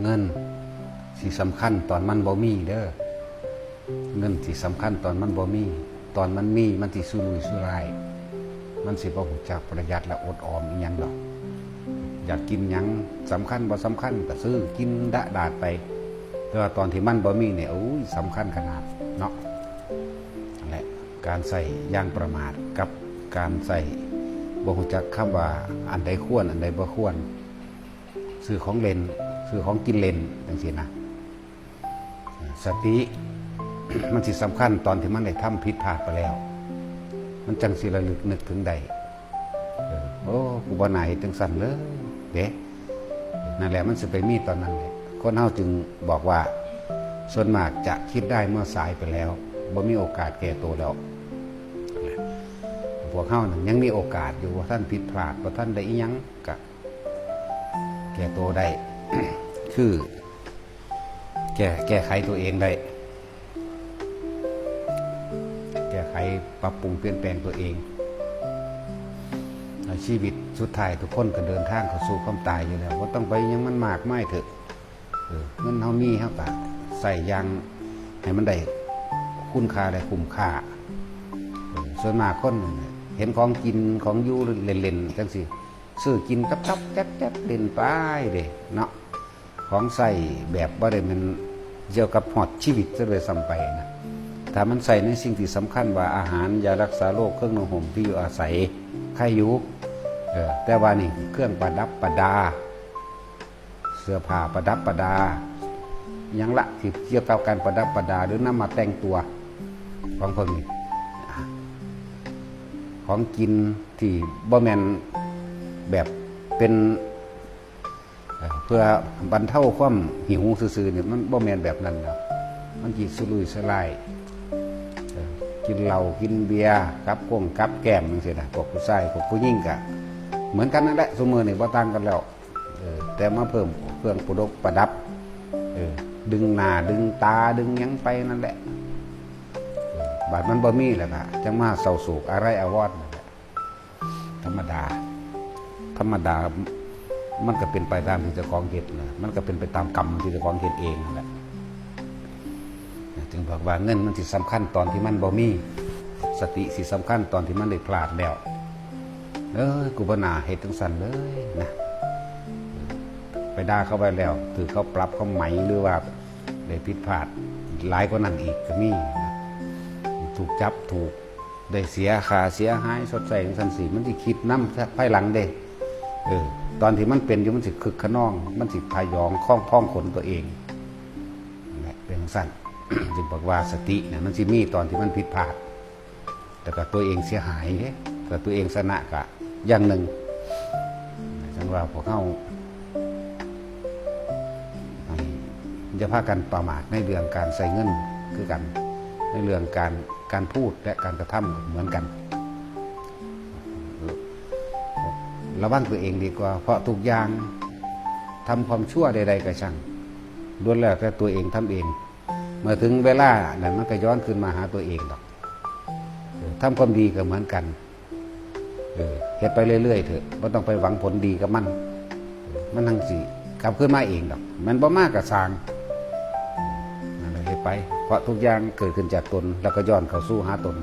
เงินสิสำคัญตอนมันบ่มีเด้อเงินสิสำคัญตอนมันบ่มีตอนมันมีมันสิสุรุ่ยสุร่ายมันสิบ่รู้จักประหยัดและอดออมอีหยังดอกอยากกินหยังสำคัญบ่สำคัญก็ซื้อกินดะดาดไปแต่ว่าตอนที่มันบ่มีเนี่ยโอ้ยสำคัญขนาดเนาะนั่นแหละการใส่ย่างประมาทกับการใส่บ่รู้จักคำว่าอันใดควรอันใดบ่ควรซื้อของเล่นซื้อของกินเล่นจังซี่นะสติ มันสิสำคัญตอนที่มันได้ทำผิดพลาดไปแล้วมันจังสิระลึกนึกถึงใดโอ้กูบ่น่าเฮ็ดจังสั่นเลยเด้นั่นแหละมันสิไปมีตอนนั้นแหละคนเฮาจึงบอกว่าส่วนมากจะคิดได้เมื่อสายไปแล้วบ่มีโอกาสแก่ตัวแล้วพวกเฮานั่นยังมีโอกาสอยู่ว่าท่านผิดพลาดว่าท่านได้อีหยังก็แก่ตัวได้ คือแก้ไขตัวเองได้แก้ไขปรับปรุงเปลี่ยนแปลงตัวเองชีวิตสุดท้ายทุกคนก็เดินทางเข้าสู่ความตายอยู่แล้วว่าต้องไปยังมันมากไม่เถอะเงินเฮามีเฮาก็ใส่ยางให้มันได้คุณค่าได้คุ้มค่าส่วนมากคนเห็นของกินของอยู่เล่นๆจังสิซื้อกินตับๆแจ๊บๆเล่นไปเด้เนาะของใส่แบบบ่ได้มันเกี่ยวกับฮอดชีวิตซะเลยซ้ำไปนะถ้ามันใส่ในสิ่งที่สำคัญว่าอาหารยารักษาโรคเครื่องนุ่งห่มที่อยู่อาศัยไข่ยุแต่ว่านี่เครื่องประดับประดาเสื้อผ้าประดับประดายังละที่เกี่ยวกับการประดับประดาหรือนำมาแต่งตัวของพวกนี้ของกินที่บ่แม่นแบบเป็นเพื่อบรรเทาความหิวซื่อๆเนี่ยมันบ่แม่นแบบนั้นนะมันจิตสุรุ่ยสุร่ายกินเหล้ากินเบียร์กับก้งกับแก้มจังซี่นะพวกผู้ชายพวกผู้หญิงก็เหมือนกันนั่นแหละซุมื้อนี่บ่ต่างกันแล้วแต่มาเพิ่มเครื่องประดับดึงหน้าดึงตาดึงหยังไปนั่นแหละบาดมันบ่มีแหละค่ะจังมาเศร้าโศกอะไรอาวรณ์นั่นแหละธรรมดามันก็เป็นไปตามที่เจ้าของเฮ็ดนะมันก็เป็นไปตามกรรมที่เจ้าของเฮ็ดเองนั่นแหละจึงบอกว่าเงินมันสิสำคัญตอนที่มันบ่มีสติสิสำคัญตอนที่มันได้พลาดแล้วกูบ่น่าเฮ็ดจังซั่นเลยนะไปด่าเขาไปแล้วถือเขาปรับเขาไหมหรือว่าได้ผิดพลาดหลายกว่านั้นอีกก็มีนะถูกจับถูกได้เสียค่าเสียหายสดใสจังซั่นสิมันสิคิดนำภายหลังเด้ตอนที่มันเป็นอยู่มันสิคึกขนองมันสิพยองคล้องขนตัวเองเป็นสั้น จึงบอกว่าสติเนี่ยมันสิมีตอนที่มันผิดพลาดแต่ก็ตัวเองเสียหายแต่ตัวเองชนะกะอย่างหนึ่งฉันว่าพวกเขาจะพากันประมาทในเรื่องการใส่เงินคือกันในเรื่องการพูดและการกระทำเหมือนกันระวังตัวเองดีกว่าเพราะทุกอย่างทำความชั่วใดๆก็ช่างล้วนแล้วแต่ตัวเองทำเองเมื่อถึงเวลาเนี่ยมันก็ย้อนขึ้นมาหาตัวเองดอกทำความดีก็เหมือนกันเฮ็ดไปเรื่อยๆเถอะไม่ต้องไปหวังผลดีกับมันทั้งสี่กลับขึ้นมาเองดอกมันบ่มากกับสร้างนั่นเลยเฮ็ดไปเพราะทุกอย่างเกิดขึ้นจากตนแล้วก็ย้อนเข้าสู่หาตน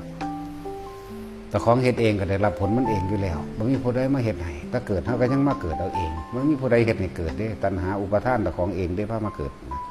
แต่ของเฮ็ดเองก็ได้รับผลมันเองอยู่แล้วมันมีผู้ใดมาเฮ็ดให้ถ้าเกิดเฮาก็ยังมาเกิดเอาเองมันมีผู้ใดเฮ็ดให้เกิดเด้ตัณหาอุปาทานแต่ของเองได้พามาเกิดนะ